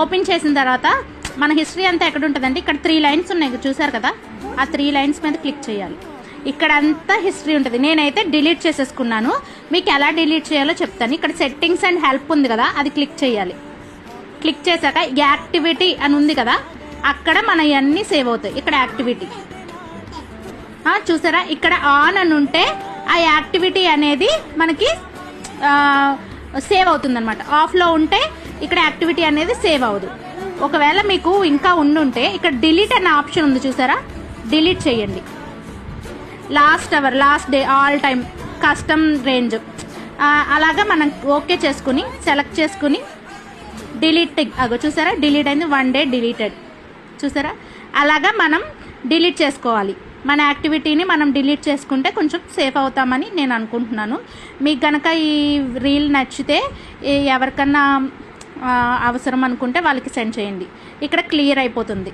Open చేసిన తర్వాత మన హిస్టరీ అంతా ఎక్కడ ఉంటుందంటే ఇక్కడ 3 లైన్స్ ఉన్నాయి చూసారు కదా, ఆ 3 లైన్స్ మీద క్లిక్ చేయాలి. ఇక్కడ అంతా హిస్టరీ ఉంటుంది. నేనైతే డిలీట్ చేసేసుకున్నాను. మీకు ఎలా డిలీట్ చేయాలో చెప్తాను. ఇక్కడ సెట్టింగ్స్ అండ్ హెల్ప్ ఉంది కదా, అది క్లిక్ చేయాలి. క్లిక్ చేశాక యాక్టివిటీ అని ఉంది కదా, అక్కడ మన ఇవన్నీ సేవ్ అవుతాయి. ఇక్కడ యాక్టివిటీ చూసారా, ఇక్కడ ఆన్ అని ఉంటే ఆ యాక్టివిటీ అనేది మనకి సేవ్ అవుతుంది అనమాట. ఆఫ్లో ఉంటే ఇక్కడ యాక్టివిటీ అనేది సేవ్ అవ్వదు. ఒకవేళ మీకు ఇంకా ఉండుంటే ఇక్కడ డిలీట్ అనే ఆప్షన్ ఉంది చూసారా, డిలీట్ చేయండి. Last hour, last day, all time, custom range అలాగా మనం ఓకే చేసుకుని సెలెక్ట్ చేసుకుని డిలీటింగ్ చూసారా, డిలీట్ అయింది, 1 డే డిలీటెడ్ చూసారా. అలాగా మనం డిలీట్ చేసుకోవాలి. మన యాక్టివిటీని మనం డిలీట్ చేసుకుంటే కొంచెం సేఫ్ అవుతామని నేను అనుకుంటున్నాను. మీకు కనుక ఈ రీల్ నచ్చితే ఎవరికన్నా అవసరం అనుకుంటే వాళ్ళకి సెండ్ చేయండి. ఇక్కడ క్లియర్ అయిపోతుంది.